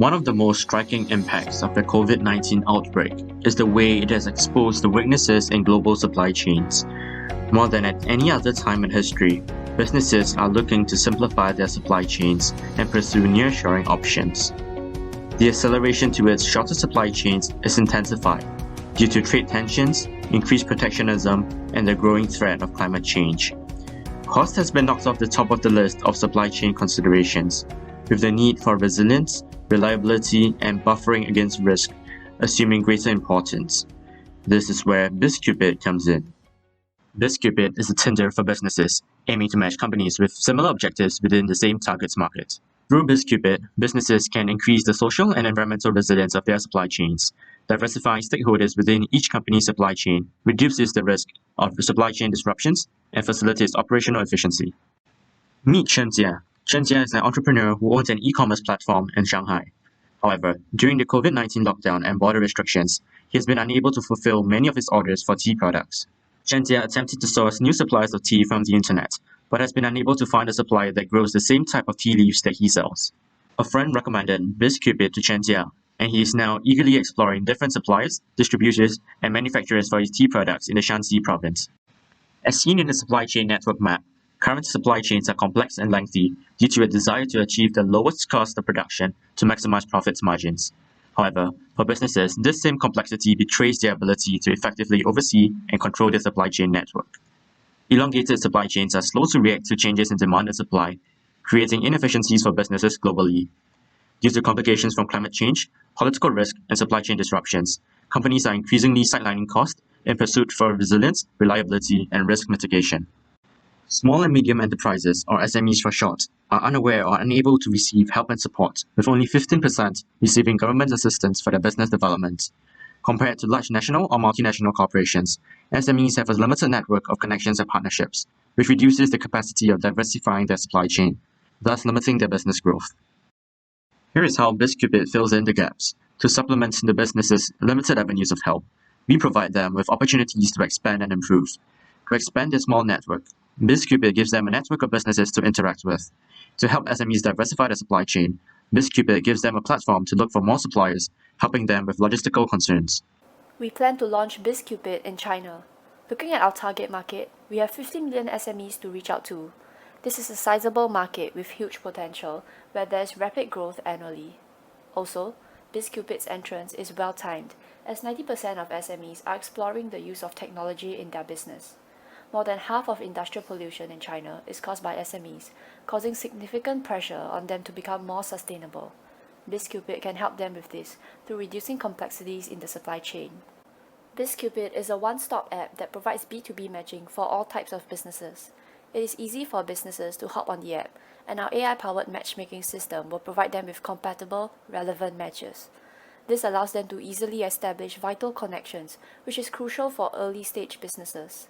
One of the most striking impacts of the COVID-19 outbreak is the way it has exposed the weaknesses in global supply chains. More than at any other time in history, businesses are looking to simplify their supply chains and pursue nearshoring options. The acceleration towards shorter supply chains is intensified due to trade tensions, increased protectionism, and the growing threat of climate change. Cost has been knocked off the top of the list of supply chain considerations, with the need for resilience, reliability, and buffering against risk assuming greater importance. This is where Bizcupid comes in. Bizcupid is a Tinder for businesses, aiming to match companies with similar objectives within the same target market. Through Bizcupid, businesses can increase the social and environmental resilience of their supply chains. Diversifying stakeholders within each company's supply chain reduces the risk of supply chain disruptions and facilitates operational efficiency. Meet Chen Jia. Chen Jia is an entrepreneur who owns an e-commerce platform in Shanghai. However, during the COVID-19 lockdown and border restrictions, he has been unable to fulfill many of his orders for tea products. Chen Jia attempted to source new supplies of tea from the internet, but has been unable to find a supplier that grows the same type of tea leaves that he sells. A friend recommended Bizcupid to Chen Jia, and he is now eagerly exploring different suppliers, distributors, and manufacturers for his tea products in the Shanxi province. As seen in the supply chain network map, current supply chains are complex and lengthy due to a desire to achieve the lowest cost of production to maximize profits margins. However, for businesses, this same complexity betrays their ability to effectively oversee and control their supply chain network. Elongated supply chains are slow to react to changes in demand and supply, creating inefficiencies for businesses globally. Due to complications from climate change, political risk, and supply chain disruptions, companies are increasingly sidelining cost in pursuit for resilience, reliability, and risk mitigation. Small and medium enterprises, or SMEs for short, are unaware or unable to receive help and support, with only 15% receiving government assistance for their business development. Compared to large national or multinational corporations, SMEs have a limited network of connections and partnerships, which reduces the capacity of diversifying their supply chain, thus limiting their business growth. Here is how Bizcupid fills in the gaps. To supplement the business's limited avenues of help, we provide them with opportunities to expand and improve. To expand their small network, Bizcupid gives them a network of businesses to interact with. To help SMEs diversify their supply chain, Bizcupid gives them a platform to look for more suppliers, helping them with logistical concerns. We plan to launch Bizcupid in China. Looking at our target market, we have 50 million SMEs to reach out to. This is a sizable market with huge potential, where there is rapid growth annually. Also, Bizcupid's entrance is well timed, as 90% of SMEs are exploring the use of technology in their business. More than half of industrial pollution in China is caused by SMEs, causing significant pressure on them to become more sustainable. Bizcupid can help them with this through reducing complexities in the supply chain. Bizcupid is a one-stop app that provides B2B matching for all types of businesses. It is easy for businesses to hop on the app, and our AI-powered matchmaking system will provide them with compatible, relevant matches. This allows them to easily establish vital connections, which is crucial for early-stage businesses.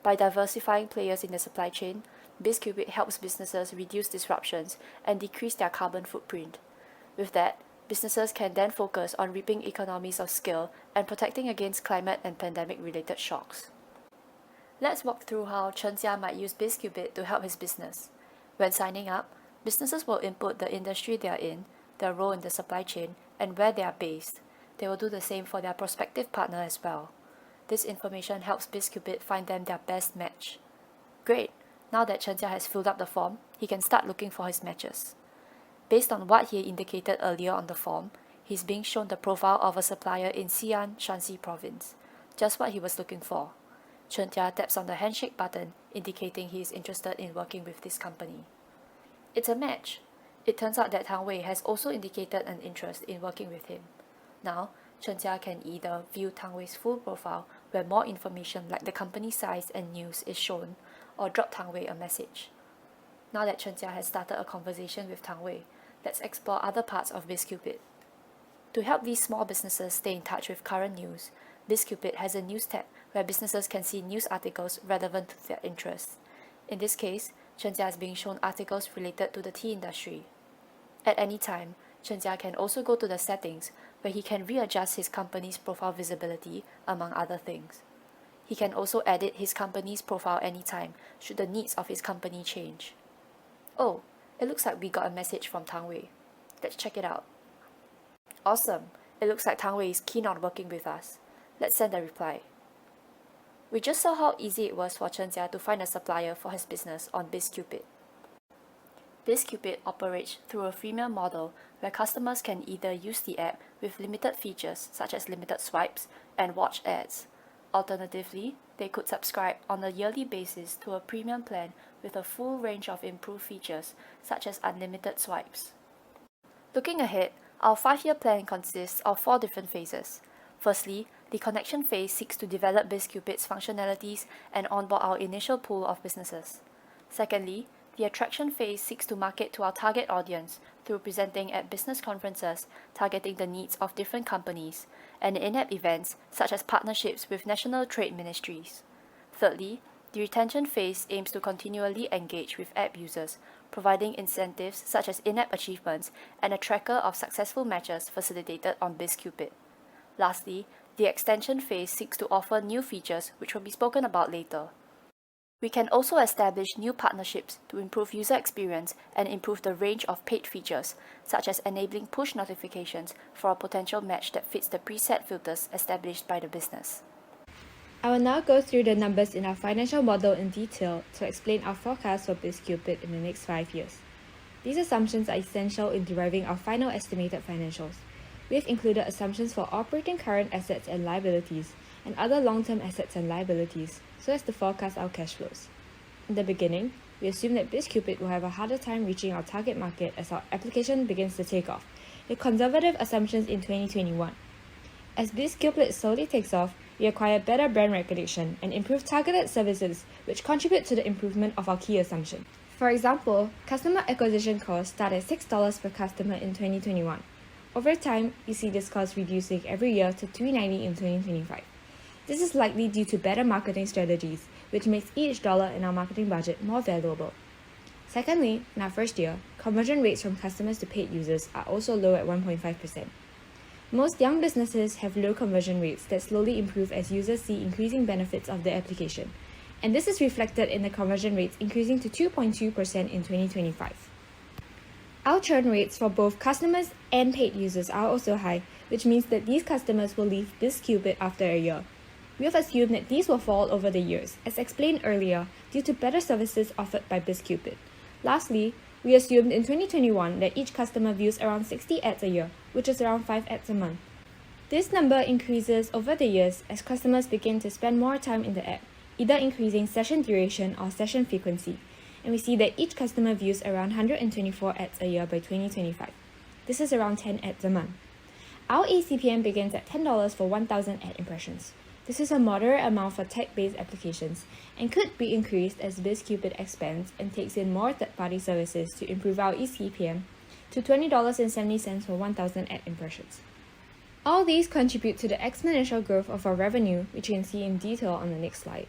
By diversifying players in the supply chain, Bizcupid helps businesses reduce disruptions and decrease their carbon footprint. With that, businesses can then focus on reaping economies of scale and protecting against climate and pandemic-related shocks. Let's walk through how Chen Jia might use Bizcupid to help his business. When signing up, businesses will input the industry they are in, their role in the supply chain, and where they are based. They will do the same for their prospective partner as well. This information helps Bizcupid find them their best match. Great! Now that Chen Jia has filled up the form, he can start looking for his matches. Based on what he indicated earlier on the form, he's being shown the profile of a supplier in Xi'an, Shanxi province. Just what he was looking for. Chen Jia taps on the handshake button, indicating he is interested in working with this company. It's a match. It turns out that Tang Wei has also indicated an interest in working with him. Now, Chen Jia can either view Tang Wei's full profile, where more information like the company size and news is shown, or drop Tang Wei a message. Now that Chen Jia has started a conversation with Tang Wei, let's explore other parts of Bizcupid. To help these small businesses stay in touch with current news, Bizcupid has a news tab where businesses can see news articles relevant to their interests. In this case, Chen Jia is being shown articles related to the tea industry. At any time, Chen Jia can also go to the settings where he can readjust his company's profile visibility, among other things. He can also edit his company's profile anytime should the needs of his company change. Oh, it looks like we got a message from Tang Wei. Let's check it out. Awesome! It looks like Tang Wei is keen on working with us. Let's send a reply. We just saw how easy it was for Chen Jia to find a supplier for his business on Bizcupid. Bizcupid operates through a freemium model where customers can either use the app with limited features such as limited swipes and watch ads. Alternatively, they could subscribe on a yearly basis to a premium plan with a full range of improved features such as unlimited swipes. Looking ahead, our 5-year plan consists of 4 different phases. Firstly, the connection phase seeks to develop Bizcupid's functionalities and onboard our initial pool of businesses. Secondly, the attraction phase seeks to market to our target audience through presenting at business conferences targeting the needs of different companies and in-app events such as partnerships with national trade ministries. Thirdly, the retention phase aims to continually engage with app users, providing incentives such as in-app achievements and a tracker of successful matches facilitated on Bizcupid. Lastly, the extension phase seeks to offer new features which will be spoken about later. We can also establish new partnerships to improve user experience and improve the range of paid features, such as enabling push notifications for a potential match that fits the preset filters established by the business. I will now go through the numbers in our financial model in detail to explain our forecast for Bizcupid in the next 5 years. These assumptions are essential in deriving our final estimated financials. We have included assumptions for operating current assets and liabilities and other long-term assets and liabilities so as to forecast our cash flows. In the beginning, we assume that Bizcupid will have a harder time reaching our target market as our application begins to take off, with conservative assumptions in 2021. As Bizcupid slowly takes off, we acquire better brand recognition and improve targeted services which contribute to the improvement of our key assumption. For example, customer acquisition costs start at $6 per customer in 2021. Over time, we see this cost reducing every year to $3.90 in 2025. This is likely due to better marketing strategies, which makes each dollar in our marketing budget more valuable. Secondly, in our first year, conversion rates from customers to paid users are also low at 1.5%. Most young businesses have low conversion rates that slowly improve as users see increasing benefits of the application, and this is reflected in the conversion rates increasing to 2.2% in 2025. Our churn rates for both customers and paid users are also high, which means that these customers will leave Bizcupid after a year. We have assumed that these will fall over the years, as explained earlier, due to better services offered by Bizcupid. Lastly, we assumed in 2021 that each customer views around 60 ads a year, which is around 5 ads a month. This number increases over the years as customers begin to spend more time in the app, either increasing session duration or session frequency, and we see that each customer views around 124 ads a year by 2025. This is around 10 ads a month. Our eCPM begins at $10 for 1,000 ad impressions. This is a moderate amount for tech-based applications and could be increased as Bizcupid expands and takes in more third-party services to improve our eCPM to $20.70 for 1,000 ad impressions. All these contribute to the exponential growth of our revenue, which you can see in detail on the next slide.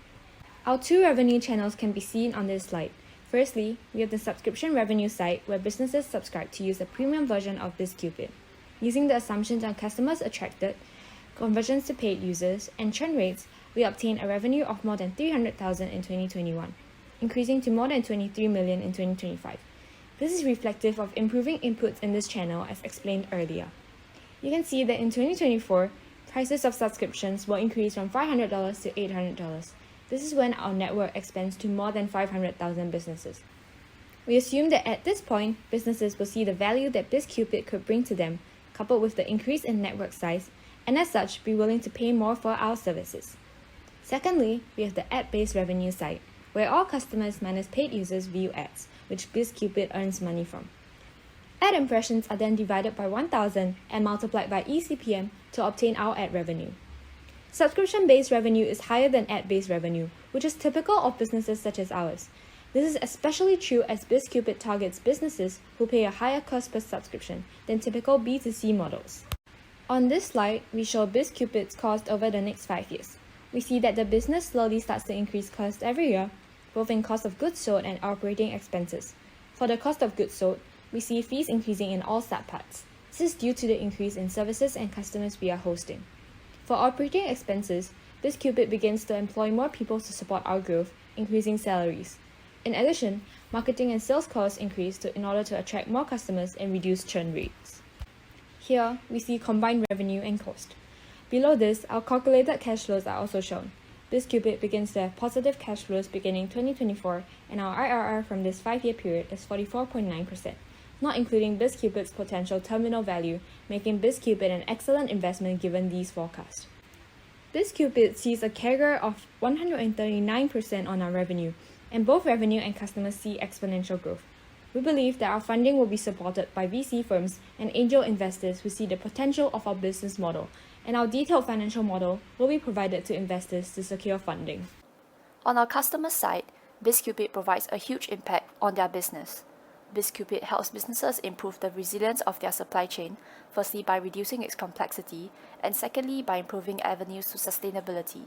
Our 2 revenue channels can be seen on this slide. Firstly, we have the subscription revenue side where businesses subscribe to use the premium version of Bizcupid. Using the assumptions on customers attracted, conversions to paid users, and churn rates, we obtain a revenue of more than $300,000 in 2021, increasing to more than $23 million in 2025. This is reflective of improving inputs in this channel as explained earlier. You can see that in 2024, prices of subscriptions will increase from $500 to $800. This is when our network expands to more than 500,000 businesses. We assume that at this point, businesses will see the value that Bizcupid could bring to them, coupled with the increase in network size, and as such, be willing to pay more for our services. Secondly, we have the ad-based revenue side, where all customers minus paid users view ads, which Bizcupid earns money from. Ad impressions are then divided by 1,000 and multiplied by eCPM to obtain our ad revenue. Subscription-based revenue is higher than ad-based revenue, which is typical of businesses such as ours. This is especially true as Bizcupid targets businesses who pay a higher cost per subscription than typical B2C models. On this slide, we show Bizcupid's cost over the next 5 years. We see that the business slowly starts to increase costs every year, both in cost of goods sold and operating expenses. For the cost of goods sold, we see fees increasing in all subparts. This is due to the increase in services and customers we are hosting. For operating expenses, Bizcupid begins to employ more people to support our growth, increasing salaries. In addition, marketing and sales costs increase in order to attract more customers and reduce churn rates. Here, we see combined revenue and cost. Below this, our calculated cash flows are also shown. Bizcupid begins to have positive cash flows beginning 2024, and our IRR from this 5-year period is 44.9%, not including Bizcupid's potential terminal value, making Bizcupid an excellent investment given these forecasts. Bizcupid sees a CAGR of 139% on our revenue, and both revenue and customers see exponential growth. We believe that our funding will be supported by VC firms and angel investors who see the potential of our business model, and our detailed financial model will be provided to investors to secure funding. On our customer side, Bizcupid provides a huge impact on their business. Bizcupid helps businesses improve the resilience of their supply chain, firstly by reducing its complexity, and secondly by improving avenues to sustainability.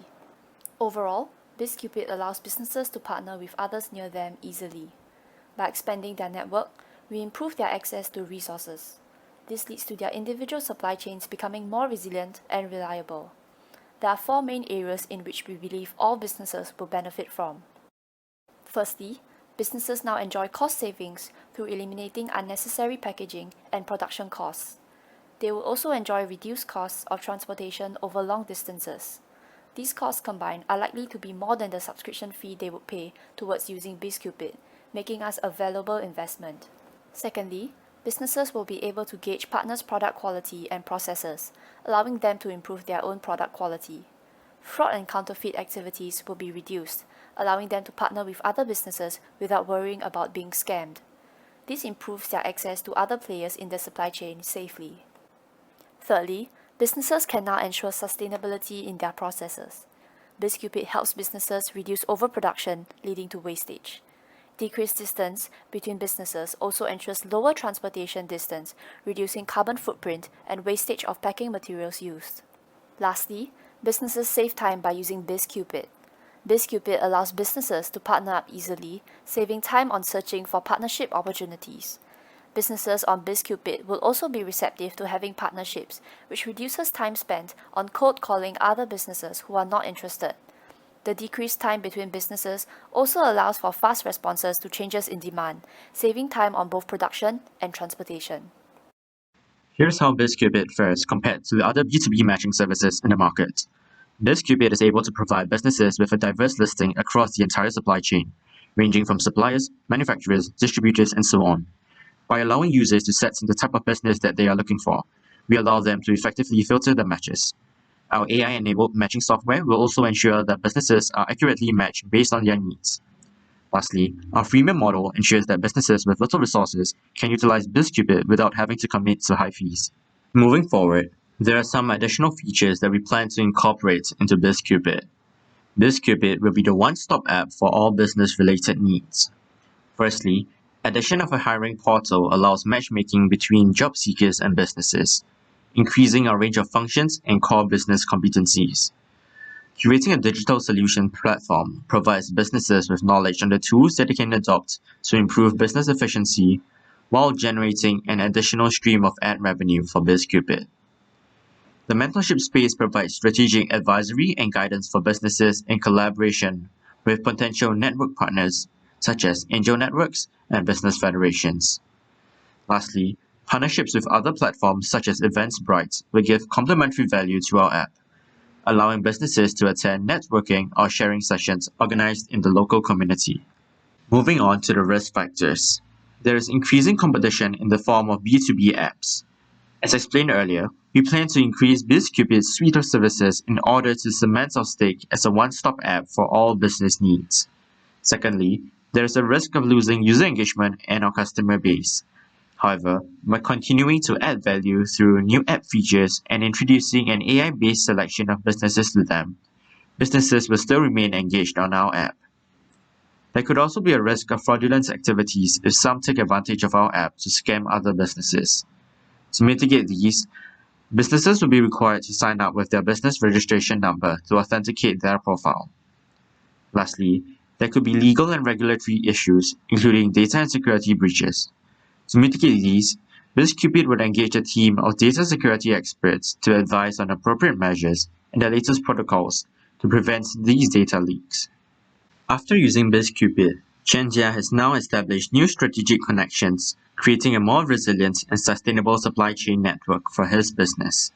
Overall, Bizcupid allows businesses to partner with others near them easily. By expanding their network, we improve their access to resources. This leads to their individual supply chains becoming more resilient and reliable. There are 4 main areas in which we believe all businesses will benefit from. Firstly, businesses now enjoy cost savings through eliminating unnecessary packaging and production costs. They will also enjoy reduced costs of transportation over long distances. These costs combined are likely to be more than the subscription fee they would pay towards using Bizcupid, making us a valuable investment. Secondly, businesses will be able to gauge partners' product quality and processes, allowing them to improve their own product quality. Fraud and counterfeit activities will be reduced, allowing them to partner with other businesses without worrying about being scammed. This improves their access to other players in the supply chain safely. Thirdly, businesses can now ensure sustainability in their processes. Bizcupid helps businesses reduce overproduction, leading to wastage. Decreased distance between businesses also ensures lower transportation distance, reducing carbon footprint and wastage of packing materials used. Lastly, businesses save time by using Bizcupid. Bizcupid allows businesses to partner up easily, saving time on searching for partnership opportunities. Businesses on Bizcupid will also be receptive to having partnerships, which reduces time spent on cold calling other businesses who are not interested. The decreased time between businesses also allows for fast responses to changes in demand, saving time on both production and transportation. Here's how Bizcupid fares compared to the other B2B matching services in the market. Bizcupid is able to provide businesses with a diverse listing across the entire supply chain, ranging from suppliers, manufacturers, distributors, and so on. By allowing users to set the type of business that they are looking for, we allow them to effectively filter the matches. Our AI-enabled matching software will also ensure that businesses are accurately matched based on their needs. Lastly, our freemium model ensures that businesses with little resources can utilize Bizcupid without having to commit to high fees. Moving forward, there are some additional features that we plan to incorporate into Bizcupid. Bizcupid will be the one-stop app for all business-related needs. Firstly, addition of a hiring portal allows matchmaking between job seekers and businesses, increasing our range of functions and core business competencies. Curating a digital solution platform provides businesses with knowledge on the tools that they can adopt to improve business efficiency while generating an additional stream of ad revenue for Bizcupid. The mentorship space provides strategic advisory and guidance for businesses in collaboration with potential network partners such as angel networks and business federations. Lastly, partnerships with other platforms such as Eventbrite will give complementary value to our app, allowing businesses to attend networking or sharing sessions organized in the local community. Moving on to the risk factors. There is increasing competition in the form of B2B apps. As explained earlier, we plan to increase Bizcupid's suite of services in order to cement our stake as a one-stop app for all business needs. Secondly, there is a risk of losing user engagement and our customer base. However, by continuing to add value through new app features and introducing an AI-based selection of businesses to them, businesses will still remain engaged on our app. There could also be a risk of fraudulent activities if some take advantage of our app to scam other businesses. To mitigate these, businesses will be required to sign up with their business registration number to authenticate their profile. Lastly, there could be legal and regulatory issues, including data and security breaches. To mitigate these, Bizcupid would engage a team of data security experts to advise on appropriate measures and the latest protocols to prevent these data leaks. After using Bizcupid, Chen Jia has now established new strategic connections creating a more resilient and sustainable supply chain network for his business.